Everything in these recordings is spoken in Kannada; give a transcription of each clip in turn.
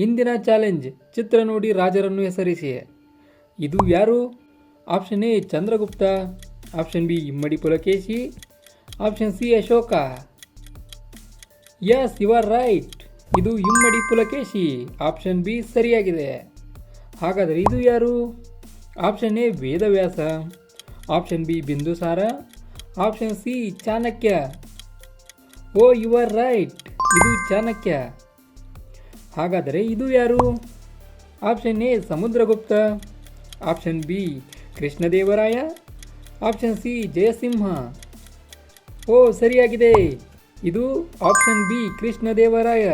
ಇಂದಿನ ಚಾಲೆಂಜ್ ಚಿತ್ರ ನೋಡಿ ರಾಜರನ್ನು ಹೆಸರಿಸಿ. ಇದು ಯಾರು? Option A Chandragupta, option B Immadi Pulakeshi, option C Ashoka. Yes, you are right. ಇದು ಇಮ್ಮಡಿ ಪುಲಕೇಶಿ. ಆಪ್ಷನ್ ಬಿ ಸರಿಯಾಗಿದೆ. ಹಾಗಾದರೆ ಇದು ಯಾರು? Option A Vedavyasa, option B Bindusara, option C Chanakya. Oh, you are right. ಇದು ಚಾಣಕ್ಯ. ಹಾಗಾದರೆ ಇದು ಯಾರು? Option A Samudragupta, option B Krishnadevaraya, option C Jayasimha. Oh, ಸರಿಯಾಗಿದೆ. ಇದು ಆಪ್ಷನ್ ಬಿ ಕೃಷ್ಣದೇವರಾಯ.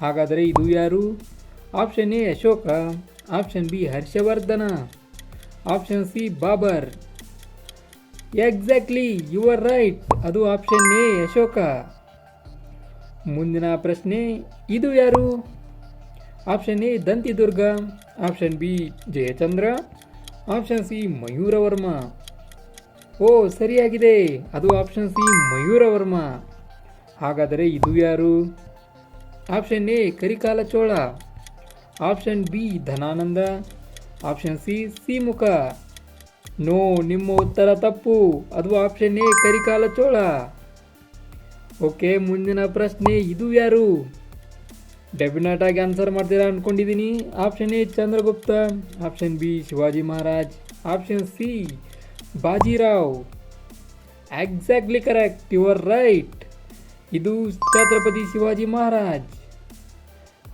ಹಾಗಾದರೆ ಇದು ಯಾರು? Option A Ashoka, option B Harshavardhana, option C Babar. Exactly, you are right. ಅದು ಆಪ್ಷನ್ ಎ ಅಶೋಕ. ಮುಂದಿನ ಪ್ರಶ್ನೆ, ಇದು ಯಾರು? Option A Dantidurga, option B Jayachandra, option C Mayuravarma. Oh, ಸರಿಯಾಗಿದೆ. ಅದು ಆಪ್ಷನ್ ಸಿ ಮಯೂರವರ್ಮ. ಹಾಗಾದರೆ ಇದು ಯಾರು? Option A Karikala Chola, option B Dhanananda, option C Simukha. No, ನಿಮ್ಮ ಉತ್ತರ ತಪ್ಪು. ಅದು option A Karikala Chola. Okay, ಮುಂದಿನ ಪ್ರಶ್ನೆ, ಇದು ಯಾರು? ಡೆಫಿನೆಟ್ ಆಗಿ ಆನ್ಸರ್ ಮಾಡ್ತೀರಾ ಅಂದ್ಕೊಂಡಿದ್ದೀನಿ. Option A Chandragupta, option B Shivaji Maharaj, option C Bajirao. Exactly correct, you are right. ಇದು ಛತ್ರಪತಿ ಶಿವಾಜಿ ಮಹಾರಾಜ್.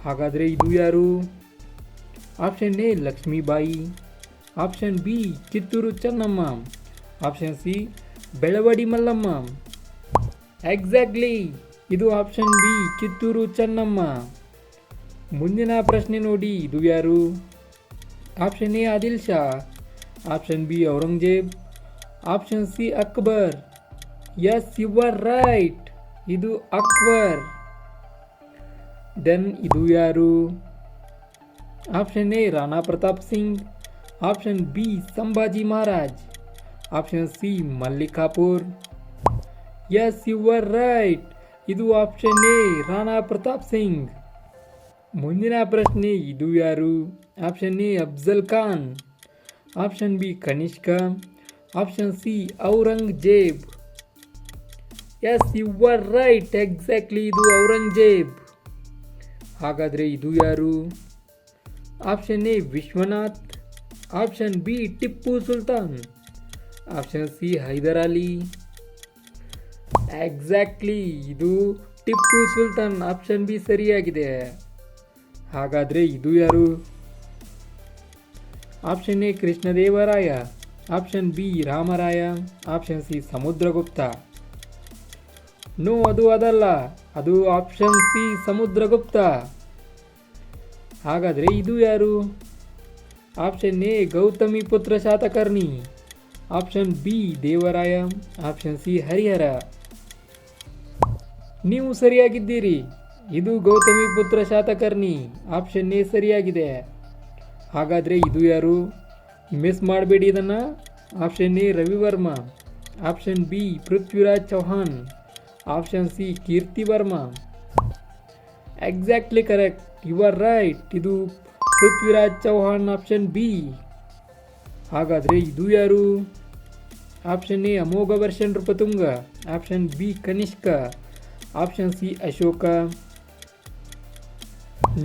ಹಾಗಾದರೆ ಇದು ಯಾರು? Option A Lakshmibai, option B Kittur Chennamma, option C Belavadi Mallamma. Exactly, ಇದು ಆಪ್ಷನ್ ಬಿ ಕಿತ್ತೂರು ಚೆನ್ನಮ್ಮ. ಮುಂದಿನ ಪ್ರಶ್ನೆ ನೋಡಿ, ಇದು ಯಾರು? Option A Adil Shah, option B Aurangzeb, option C Akbar. Yes, you are right. ಇದು ಅಕ್ಬರ್. ದೆನ್ ಇದು ಯಾರು? Option A Rana Pratap Singh, option B Sambhaji Maharaj, option C Mallikapur. Yes, you are right. ಇದು ಆಪ್ಷನ್ ಎ ರಾಣಾ ಪ್ರತಾಪ್ ಸಿಂಗ್. ಮುಂದಿನ ಪ್ರಶ್ನೆ, ಇದು ಯಾರು? Option A Afzal Khan, option B Kanishka, option C Aurangzeb. Yes, you are right. Exactly, ಇದು ಔರಂಗಜೇಬ್. ಹಾಗಾದರೆ ಇದು ಯಾರು? Option A Vishwanath, option B Tipu Sultan, option C Hyder Ali. Exactly, ಇದು ಟಿಪ್ಪು ಸುಲ್ತಾನ್. ಆಪ್ಷನ್ ಬಿ ಸರಿಯಾಗಿದೆ. ಹಾಗಾದರೆ ಇದು ಯಾರು? Option A Krishnadevaraya, option B Ramaraya, option C Samudragupta. No, ಅದು ಅದಲ್ಲ. ಅದು ಆಪ್ಷನ್ ಸಿ ಸಮುದ್ರಗುಪ್ತ. ಹಾಗಾದರೆ ಇದು ಯಾರು? Option A Gautamiputra Satakarni, option B Devaraya, option C Harihara. ನೀವು ಸರಿಯಾಗಿದ್ದೀರಿ. ಇದು ಗೌತಮಿ ಪುತ್ರ ಶಾತಕರ್ಣಿ. ಆಪ್ಷನ್ ಎ ಸರಿಯಾಗಿದೆ. ಹಾಗಾದರೆ ಇದು ಯಾರು? ಮಿಸ್ ಮಾಡಬೇಡಿ ಇದನ್ನು. Option A Ravivarma, option B Prithviraj Chauhan, option C Kirtivarma. Exactly correct, you are right. ಇದು ಪೃಥ್ವಿರಾಜ್ ಚೌಹಾನ್, ಆಪ್ಷನ್ ಬಿ. ಹಾಗಾದರೆ ಇದು ಯಾರು? Option A Amogha Varsha Nripatunga, option B Kanishka, option C Ashoka.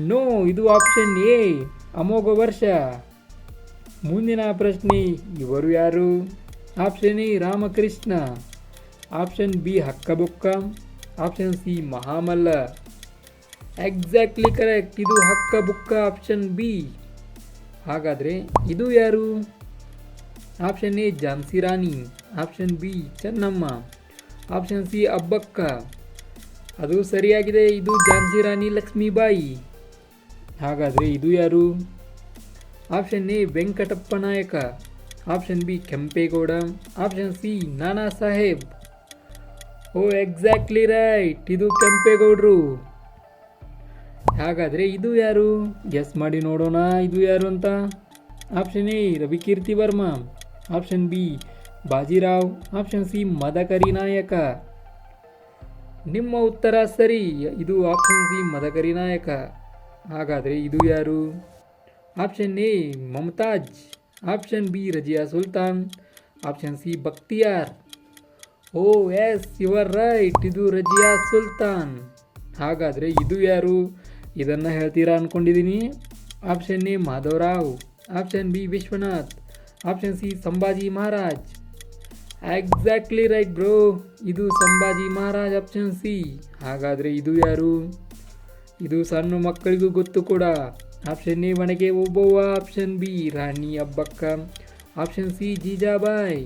No, ಇದು ಆಪ್ಷನ್ ಎ ಅಮೋಘ ವರ್ಷ. ಮುಂದಿನ ಪ್ರಶ್ನೆ, ಇವರು ಯಾರು? Option A Ramakrishna, option B Hakkabukka, option C Mahamalla. Exactly correct, ಇದು ಹಕ್ಕಬುಕ್ಕ, ಆಪ್ಷನ್ ಬಿ. ಹಾಗಾದರೆ ಇದು ಯಾರು? Option A Jhansi Rani, option B Chennamma, option C Abbakka. ಅದು ಸರಿಯಾಗಿದೆ. ಇದು ಝಾನ್ಸಿ ರಾಣಿ ಲಕ್ಷ್ಮೀಬಾಯಿ. ಹಾಗಾದರೆ ಇದು ಯಾರು? ಆಪ್ಷನ್ ಎ ವೆಂಕಟಪ್ಪ ನಾಯಕ, option B Kempegowda, option C ನಾನಾ ಸಾಹೇಬ್. ಓ, ಎಕ್ಸಾಕ್ಟ್ಲಿ ರೈಟ್. ಇದು ಕೆಂಪೇಗೌಡರು. ಹಾಗಾದರೆ ಇದು ಯಾರು? ಗೆಸ್ ಮಾಡಿ ನೋಡೋಣ ಇದು ಯಾರು ಅಂತ. Option A Ravikirti Varma, option B Bajirao, option C Madakari Nayaka. ನಿಮ್ಮ ಉತ್ತರ ಸರಿ. ಇದು ಆಪ್ಷನ್ ಸಿ ಮದಕರಿ ನಾಯಕ. ಹಾಗಾದರೆ ಇದು ಯಾರು? Option A Mumtaz, option B Razia Sultan, option C Bakhtiyar. Oh yes you are right, ಇದು ರಜಿಯಾ ಸುಲ್ತಾನ್. ಹಾಗಾದರೆ ಇದು ಯಾರು? ಇದನ್ನು ಹೇಳ್ತೀರಾ ಅಂದ್ಕೊಂಡಿದ್ದೀನಿ. Option A Madhavrao, option B Vishwanath, option C Sambhaji Maharaj. Exactly right bro, ಇದು ಸಂಭಾಜಿ ಮಹಾರಾಜ್, ಆಪ್ಷನ್ ಸಿ. ಹಾಗಾದರೆ ಇದು ಯಾರು? ಇದು ಸಣ್ಣ ಮಕ್ಕಳಿಗೂ ಗೊತ್ತು ಕೂಡ. Option A Onake Obavva, option B Rani Abbakka, option C Jijabai.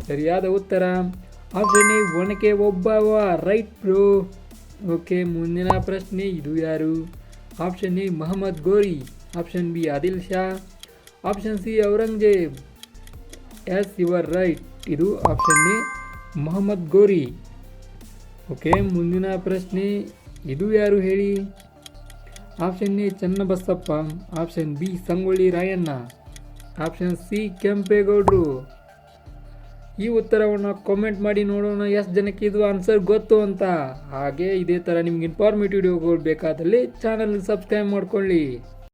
ಸರಿಯಾದ ಉತ್ತರ option A Onake Obavva, right bro. Okay, ಮುಂದಿನ ಪ್ರಶ್ನೆ, ಇದು ಯಾರು? Option A Mohammad Ghori, option B Adil Shah, option C Aurangzeb. Yes you are right, ಇದು option A Mohammad Ghori. Okay, ಮುಂದಿನ ಪ್ರಶ್ನೆ, ಇದು ಯಾರು ಹೇಳಿ? Option A Channabasappa, option B Sangolli Rayanna, option C ಕೆಂಪೇಗೌಡರು. ಈ ಉತ್ತರವನ್ನು ಕಾಮೆಂಟ್ ಮಾಡಿ ನೋಡೋಣ ಎಷ್ಟು ಜನಕ್ಕೆ ಇದು ಆನ್ಸರ್ ಗೊತ್ತು ಅಂತ. ಹಾಗೆ ಇದೇ ಥರ ನಿಮ್ಗೆ ಇನ್ಫಾರ್ಮೇಟಿವ್ ವಿಡಿಯೋಗಳು ಬೇಕಾದಲ್ಲಿ ಚಾನಲ್ಗೆ ಸಬ್ಸ್ಕ್ರೈಬ್ ಮಾಡ್ಕೊಳ್ಳಿ.